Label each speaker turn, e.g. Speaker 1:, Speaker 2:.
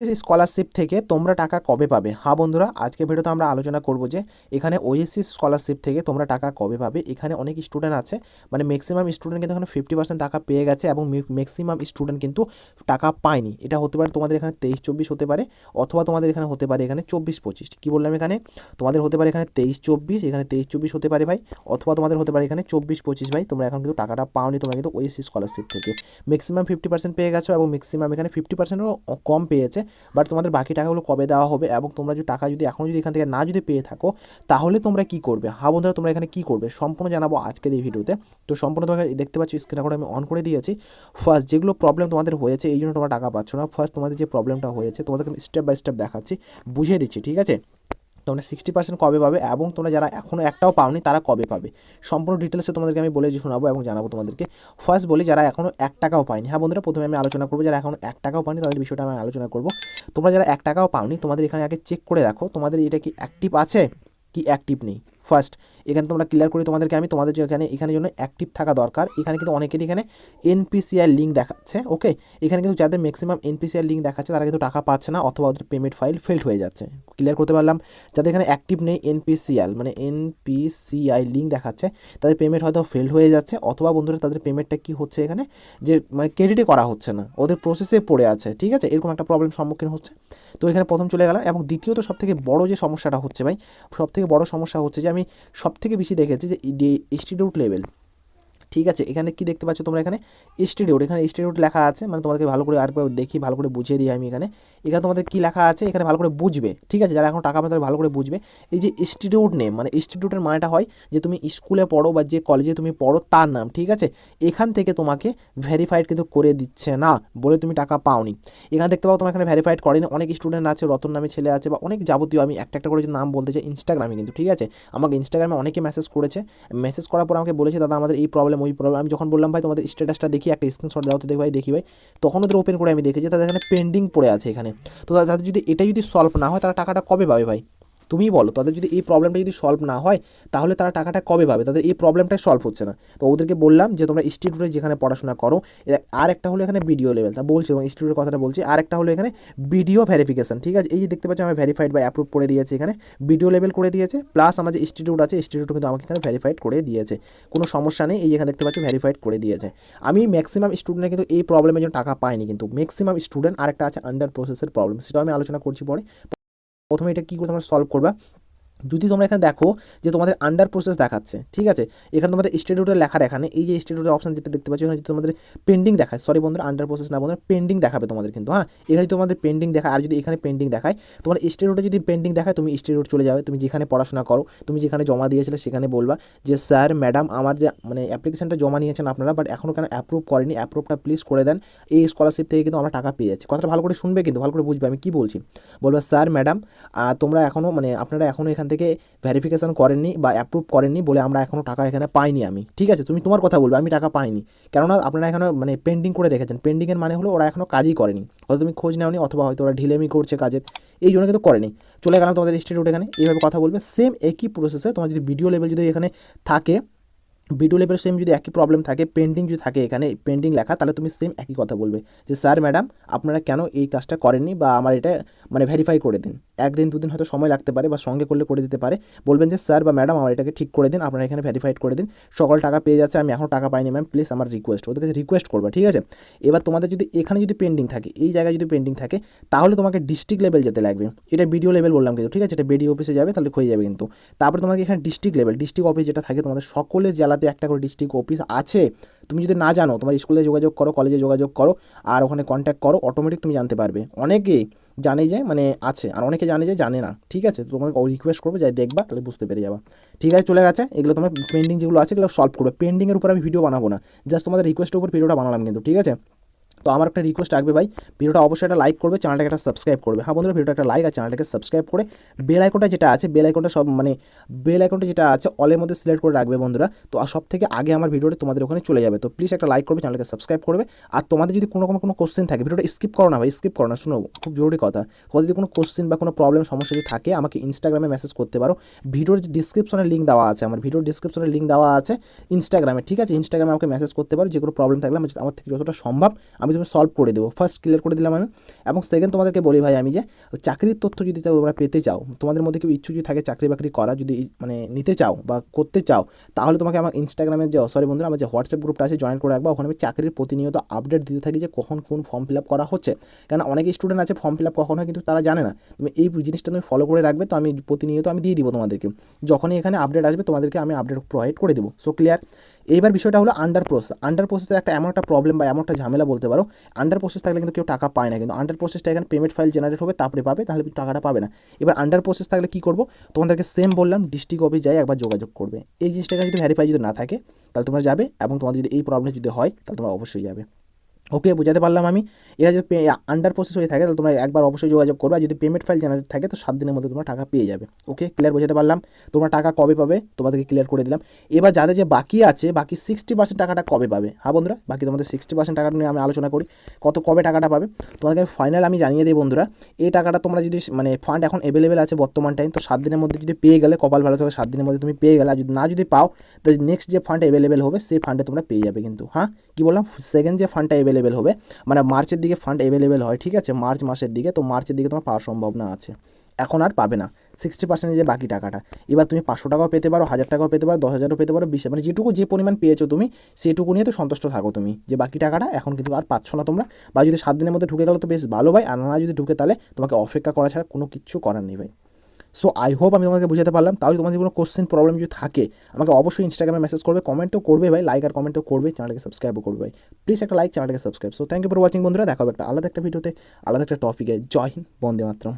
Speaker 1: Scholarship থেকে তোমরা টাকা কবে পাবে? হ্যাঁ বন্ধুরা, আজকে ভিডিওতে আমরা আলোচনা করব যে এখানে ওএসিস স্কলারশিপ থেকে তোমরা টাকা কবে পাবে। এখানে অনেক স্টুডেন্ট আছে, মানে ম্যাক্সিমাম স্টুডেন্ট কিন্তু এখানে 50% টাকা পেয়ে গেছে এবং ম্যাক্সিমাম স্টুডেন্ট কিন্তু টাকা পায়নি। এটা হতে পারে তোমাদের এখানে 23-24 হতে পারে, অথবা তোমাদের এখানে হতে পারে এখানে 24-25। কী বললাম, এখানে তোমাদের হতে পারে এখানে 23-24, এখানে 23-24 হতে পারে ভাই, অথবা তোমাদের হতে পারে এখানে 24-25 ভাই। তোমরা এখন কিন্তু টাকাটা পাওনি, তোমরা কিন্তু ওএসিস স্কলারশিপ থেকে ম্যাক্সিমাম 50% পেয়ে গেছো এবং ম্যাক্সিমাম এখানে 50%ও কম পেয়েছে। বাট তোমাদের বাকি টাকাগুলো কবে দেওয়া হবে এবং তোমরা যদি টাকা যদি এখনও যদি এখান থেকে না যদি পেয়ে থাকো, তাহলে তোমরা কী করবে? হ্যাঁ বন্ধুরা, তোমরা এখানে কী করবে সম্পূর্ণ জানাবো আজকের এই ভিডিওতে। তো সম্পূর্ণ তোমরা দেখতে পাচ্ছ স্ক্রিন রেকর্ড আমি অন করে দিয়েছি। ফার্স্ট যেগুলো প্রবলেম তোমাদের হয়েছে এই জন্য তোমরা টাকা পাচ্ছ না, ফার্স্ট তোমাদের যে প্রবলেমটা হয়েছে তোমাদেরকে স্টেপ বাই স্টেপ দেখাচ্ছি, বুঝিয়ে দিচ্ছি, ঠিক আছে? তোমরা 60% কবে পাবে এবং তোমরা যারা এখনও একটাও পাওনি তারা কবে পাবে, সম্পূর্ণ ডিটেলসে তোমাদেরকে আমি বলে শোনাবো এবং জানাবো তোমাদেরকে। ফার্স্ট বলি, যারা এখনও 1 টাকাও পায়নি। হ্যাঁ বন্ধুরা, প্রথমে আমি আলোচনা করবো যারা এখনও 1 টাকাও পায়নি তাদের বিষয়টা আমি আলোচনা করবো। তোমরা যারা 1 টাকাও পাওনি, তোমাদের এখানে আগে চেক করে দেখো তোমাদের এটা কি অ্যাক্টিভ আছে কি অ্যাক্টিভ নেই। ফার্স্ট এখানে তোমরা ক্লিয়ার করি তোমাদেরকে আমি, তোমাদের যে এখানে জন্য অ্যাক্টিভ থাকা দরকার। এখানে কিন্তু অনেকেরই এখানে এনপিসিআই লিঙ্ক দেখাচ্ছে, ওকে। এখানে কিন্তু যাদের ম্যাক্সিমাম এনপিসিআই লিঙ্ক দেখাচ্ছে তারা কিন্তু টাকা পাচ্ছে না, অথবা ওদের পেমেন্ট ফাইল ফেল্ড হয়ে যাচ্ছে। ক্লিয়ার করতে পারলাম? যাদের এখানে অ্যাক্টিভ নেই এনপিসিআই মানে এনপিসিআই লিঙ্ক দেখাচ্ছে, তাদের পেমেন্ট হয়তো ফেল্ড হয়ে যাচ্ছে, অথবা বন্ধুরা তাদের পেমেন্টটা কি হচ্ছে এখানে যে মানে ক্রেডিটই করা হচ্ছে না, ওদের প্রসেসে পড়ে আছে, ঠিক আছে? এরকম একটা প্রবলেম সম্মুখীন হচ্ছে। তো এখানে প্রথম চলে গেলাম। এবং দ্বিতীয়ত সবথেকে বড় যে সমস্যাটা হচ্ছে ভাই, সবথেকে বড় সমস্যা হচ্ছে যে আমি সবথেকে বেশি দেখেছি যে ইনস্টিটিউট লেভেল, ঠিক আছে? এখানে কি দেখতে পাচ্ছ তোমরা, এখানে ইনস্টিটিউট, এখানে ইনস্টিটিউট লেখা আছে, মানে তোমাদেরকে ভালো করে আরেকবার দেখি, ভালো করে বুঝিয়ে দিই আমি। এখানে এখানে তোমাদের কি লেখা আছে এখানে ভালো করে বুঝবে, ঠিক আছে? যারা এখন টাকা পাবে তারা ভালো করে বুঝবে। এই যে ইনস্টিটিউট নেম, মানে ইনস্টিটিউটের মানেটা হয় যে তুমি স্কুলে পড়ো বা যে কলেজে তুমি পড়ো তার নাম, ঠিক আছে? এখান থেকে তোমাকে ভেরিফাইড কিন্তু করে দিচ্ছে না বলে তুমি টাকা পাওনি। এখানে দেখতে পাও তোমার এখানে ভেরিফাইড করেনি। অনেক স্টুডেন্ট আছে, রতন নামে ছেলে আছে বা অনেক যাবতীয়, আমি একটা একটা করে যে নাম বলতে চাই ইনস্টাগ্রামে কিন্তু, ঠিক আছে? আমাকে ইনস্টাগ্রামে অনেকে মেসেজ করেছে, মেসেজ করার পর আমাকে বলেছে দাদা আমাদের এই প্রবলেম ওই প্রবলেম। আমি যখন বললাম ভাই তোমাদের স্ট্যাটাসটা দেখি, একটা স্ক্রিনশট দাও তো দেখি ভাই, তখন ওদের ওপেন করে আমি দেখেছি তাদের এখানে পেন্ডিং পড়ে আছে এখানে। তো তাদের যদি এটা যদি সলভ না হয় তারা টাকাটা কবে পাবে ভাই? তুমিই বলো, তাদের যদি এই প্রবলেমটা যদি সলভ না হয় তাহলে তারা টাকাটা কবে পাবে? তাদের এই প্রবলেমটাই সলভ হচ্ছে না। তো ওদেরকে বললাম যে তোমরা ইনস্টিটিউটে যেখানে পড়াশোনা করো, আর একটা হলো এখানে ভিডিও লেভেল, তা বলছি এবং ইনস্টিটিউটের কথাটা বলছি, আর একটা হলো এখানে ভিডিও ভেরিফিকেশন, ঠিক আছে? এই যে দেখতে পাচ্ছি আমি ভেরিফাইড বা অ্যাপ্রুভ করে দিয়েছে, এখানে ভিডিও লেভেল করে দিয়েছে, প্লাস আমার যে ইনস্টিটিউট আছে ইনস্টিটিউট কিন্তু আমাকে এখানে ভেরিফাইড করে দিয়েছে, কোনো সমস্যা নেই। এই এখানে দেখতে পাচ্ছি ভেরিফাইড করে দিয়েছে। আমি ম্যাক্সিমাম স্টুডেন্টের কিন্তু এই প্রবলেমের জন্য টাকা পাইনি, কিন্তু ম্যাক্সিমাম স্টুডেন্ট। আরেকটা আছে আন্ডার প্রসেসের প্রবলেম, সেটাও আমি আলোচনা করছি পরে। প্রথমে এটা কী করে তোমরা সলভ করবা, যদি তোমরা এখানে দেখো যে তোমাদের আন্ডার প্রসেস দেখাচ্ছে, ঠিক আছে? এখানে তোমাদের ইনস্টিটিউটের লেখার, এখানে এই যে ইনস্টিটিউটের অপশন যেটা দেখতে পাচ্ছ এখানে যদি তোমাদের পেন্ডিং দেখায়, সরি বন্ধুরা আন্ডার প্রসেস না বন্ধুরা, পেন্ডিং দেখাবে তোমাদের কিন্তু। হ্যাঁ, এখানে তোমাদের পেন্ডিং দেখায়, আর যদি এখানে পেন্ডিং দেখায় তোমার ইনস্টিটিউটে যদি পেন্ডিং দেখায় তুমি ইনস্টিটিউট চলে যাবে, তুমি যেখানে পড়াশোনা করো, তুমি যেখানে জমা দিয়েছিলে সেখানে বলবা যে স্যার ম্যাডাম আমার যে মানে অ্যাপ্লিকেশনটা জমা নিয়েছেন আপনারা, বাট এখনও কেন অ্যাপ্রুভ করেনি, অ্যাপ্রুভটা প্লিজ করে দেন, এই স্কলারশিপ থেকে কিন্তু আমরা টাকা পেয়ে যাচ্ছি। কথাটা ভালো করে শুনবে কিন্তু, ভালো করে বুঝবে আমি কী বলছি। বলবা স্যার ম্যাডাম তোমরা এখনও মানে আপনারা এখনও এখান থেকে ভেরিফিকেশন করেননি বা অ্যাপ্রুভ করেননি বলে আমরা এখনও টাকা এখানে পাইনি আমি, ঠিক আছে? তুমি তোমার কথা বলবে, আমি টাকা পাইনি, কেননা আপনারা এখনও মানে পেন্ডিং করে রেখেছেন। পেন্ডিংয়ের মানে হলো ওরা এখনও কাজই করেনি, হয়তো তুমি খোঁজ নেওনি, অথবা হয়তো ওরা ঢিলেমি করছে কাজের, এই জন্য কিন্তু করেনি। চলে গেলাম তোমাদের ইনস্টিটিউট, এখানে এইভাবে কথা বলবে, সেম একই প্রসেসে তোমার যদি ভিডিও লেভেল যদি এখানে থাকে, ভিডিও লেভেল সেম যদি একই প্রবলেম থাকে, পেন্ডিং যদি থাকে এখানে পেন্ডিং লেখা, তাহলে তুমি সেম একই কথা বলবে যে স্যার ম্যাডাম আপনারা কেন এই কাজটা করেননি বা আমার এটা মানে ভেরিফাই করে দিন। একদিন দুদিন হয়তো সময় লাগতে পারে বা সঙ্গে করলে করে দিতে পারে। বলবেন যে স্যার বা ম্যাডাম আমার এটাকে ঠিক করে দিন, আপনারা এখানে ভেরিফাইড করে দিন, সকল টাকা পেয়ে যাচ্ছে, আমি এখন টাকা পাইনি ম্যাম, প্লিজ আমার রিকোয়েস্ট, ওদের কাছে রিকোয়েস্ট করবে, ঠিক আছে? এবার তোমাদের যদি এখানে যদি পেন্ডিং থাকে, এই জায়গায় যদি পেন্ডিং থাকে, তাহলে তোমাকে ডিস্ট্রিক্ট লেভেল যেতে লাগবে। এটা ভিডিও লেভেল বললাম কিন্তু, ঠিক আছে? এটা বিডিও অফিসে যাবে, তাহলে হয়ে যাবে কিন্তু। তারপরে তোমাকে এখানে ডিস্ট্রিক্ট লেভেল, ডিস্ট্রিক্ট অফিস যেটা থাকে তোমাদের সকলের জেলাতে একটা করে ডিস্ট্রিক্ট অফিস আছে। তুমি যদি না জানো তোমার স্কুলে যোগাযোগ করো, কলেজে যোগাযোগ করো, আর ওখানে কন্ট্যাক্ট করো, অটোমেটিক তুমি জানতে পারবে। অনেকেই জানে যে মানে আছে, আর অনেকে জানে যে জানে না, ঠিক আছে? তোমাকে রিকোয়েস্ট করবো যাই দেখবা, তাহলে বুঝতে পেরে যাবা। ঠিক আছে, চলে গেছে। এগুলো তোমার পেন্ডিং যেগুলো আছে এগুলো সলভ করবে। পেন্ডিংয়ের উপর আমি ভিডিও বানাবো না, জাস্ট তোমাদের রিকোয়েস্টের উপর ভিডিওটা বানালাম কিন্তু, ঠিক আছে? তো আমার একটা রিকোয়েস্ট রাখবে ভাই, ভিডিওটা অবশ্যই একটা লাইক করবে, চ্যানেলটাকে একটা সাবস্ক্রাইব করবে। হ্যাঁ বন্ধুরা, ভিডিওটা একটা লাইক আর চ্যানেলটাকে সাবস্ক্রাইব করে বেল আইকনটা যেটা আছে, বেল আইকনটা সব মানে বেল আইকনটা যেটা আছে অলের মধ্যে সিলেক্ট করে রাখবে বন্ধুরা। তো সব থেকে আগে আমার ভিডিওটা তোমাদের ওখানে চলে যাবে। তো প্লিজ একটা লাইক করবে, চ্যানেলটাকে সাবস্ক্রাইব করবে। আর তোমাদের যদি কোনো রকম কোনো কোশ্চেন থাকে, ভিডিওটা স্কিপ করো না ভাই, স্কিপ করো না, শোনো খুব জরুরি কথা। তোমাদের যদি কোনো কোশ্চেন বা কোনো প্রবলেম সমস্যা যদি থাকে আমাকে ইনস্টাগ্রামে মেসেজ করতে পারো। ভিডিওর ডিসক্রিপশনে লিঙ্ক দেওয়া আছে, আমার ভিডিওর ডিসক্রিপশনে লিঙ্ক দেওয়া আছে ইনস্টাগ্রামে, ঠিক আছে? ইনস্টাগ্রামে আমাকে মেসেজ করতে পারো, যে কোনো প্রবলেম থাকলে আমার থেকে যতটা সম্ভব আমি বুঝে সলভ করে দেবো। ফার্স্ট ক্লিয়ার করে দিলাম আমি। এবং সেকেন্ড তোমাদেরকে বলি ভাই আমি যে চাকরির তথ্য যদি তোমরা পেতে চাও, তোমাদের মধ্যে কেউ ইচ্ছুক যদি থাকে চাকরি বাকরি করা, যদি মানে নিতে চাও বা করতে চাও, তাহলে তোমাকে আমার ইনস্টাগ্রামের যে বন্ধুরা আমার যে হোয়াটসঅ্যাপ গ্রুপটা আছে জয়েন করে রাখবা। ওখানে আমি চাকরির প্রতিনিয়ত আপডেট দিতে থাকি যে কখন কোন ফর্ম ফিল আপ করা হচ্ছে। কারণ অনেক স্টুডেন্ট আছে ফর্ম ফিল আপ কখন হয় কিন্তু তারা জানে না। তুমি এই জিনিসটা তুমি ফলো করে রাখবে, তো আমি প্রতিনিয়ত আমি দিয়ে দিব তোমাদেরকে। যখনই এখানে আপডেট আসবে তোমাদেরকে আমি আপডেট প্রোভাইড করে দেবো। So clear. এইবার বিষয়টা হলো আন্ডার প্রসেস। আন্ডার প্রসেসের এমন একটা প্রবলেম বা এমন একটা ঝামেলা বলতে পারো, আন্ডার প্রসেস থাকলে কিন্তু কেউ টাকা পায় না। কিন্তু আন্ডার প্রসেসটা এখানে পেমেন্ট ফাইল জেনারেট হবে তারপরে পাবে, তাহলে টাকাটা পাবে না। এবার আন্ডার প্রসেস থাকলে কী করবো, তোমাদেরকে সেম বললাম ডিস্ট্রিক্ট অফিস যাই একবার যোগাযোগ করবে। এই জিনিসটাকে যদি ভেরিফাই যদি না থাকে তাহলে তোমরা যাবে, এবং তোমাদের যদি এই প্রবলেম যদি হয় তাহলে তোমরা অবশ্যই যাবে। ওকে, বোঝাতে পারলাম আমি। এরা যদি আন্ডার প্রসেস হয়ে থাকে তাহলে তোমরা একবার অবশ্যই যোগাযোগ করবে। আর যদি পেমেন্ট ফাইল জেনারেট থাকে তো 7 দিনের মধ্যে তোমরা টাকা পেয়ে যাবে। ওকে, ক্লিয়ার, বোঝাতে পারলাম। তোমরা টাকা কবে পাবে তোমাদেরকে ক্লিয়ার করে দিলাম। এবার যাদের যে বাকি আছে, বাকি 60% টাকাটা কবে পাবে? হ্যাঁ বন্ধুরা, বাকি তোমাদের 60% টাকাটা নিয়ে আমি আলোচনা করি। কবে টাকাটা পাবে তোমাদেরকে ফাইনাল আমি জানিয়ে দিই বন্ধুরা। এই টাকাটা তোমরা যদি মানে ফান্ড এখন অ্যাভেলেবেল আছে বর্তমান টাইম, তো 7 দিনের মধ্যে যদি পেয়ে গেলে কপাল ভালো থাকে, 7 দিনের মধ্যে তুমি পেয়ে গেলে। আর যদি পাও তো নেক্সট যে ফান্ড অ্যাভেলেবেল হবে সেই ফান্ডে তোমরা পেয়ে যাবে কিন্তু। হ্যাঁ, কী বললাম, সেকেন্ড যে ফান্ডটা অ্যাভেলেবেল হবে, মানে মার্চের দিকে ফান্ড অ্যাভেলেবেল হয়, ঠিক আছে, মার্চ মাসের দিকে, তো মার্চের দিকে তোমার পাওয়ার সম্ভাবনা আছে। এখন আর পাবে না 60% যে বাকি টাকাটা। এবার তুমি 500 টাকাও পেতে পারো, 1000 টাকাও পেতে পারো, 10,000ও পেতে পারো, 20, মানে যেটুকু যে পরিমাণ পেয়েছো তুমি সেটুকু নিয়ে তো সন্তুষ্ট থাকো তুমি, যে বাকি টাকাটা এখন কিন্তু আর পাচ্ছ না তোমরা। বা যদি 7 দিনের মধ্যে ঢুকে গেলো তো বেশ ভালো ভাই, আর না যদি ঢুকে তাহলে তোমাকে অপেক্ষা করা ছাড়া কোনো কিচ্ছু করার নেই ভাই। সো আই হোপ আমি তোমাকে বুঝাতে পারলাম। তাহলে তোমাদের কোনো কোশ্চেন প্রবলেম যদি থাকে আমাকে অবশ্যই ইনস্টাগ্রামে মেসেজ করবে, কমেন্টও করবে ভাই, লাইক আর কমেন্টও করবে, চ্যানেলটাকে সাবস্ক্রাইবও করবে ভাই। প্লিজ একটা লাইক, চ্যানেলটাকে subscribe. So thank you for watching বন্ধুরা, দেখা হবে একটা আলাদা একটা ভিডিওতে, আলাদা একটা টপিকে। জয় হিন্দ, বন্দে মাতরম।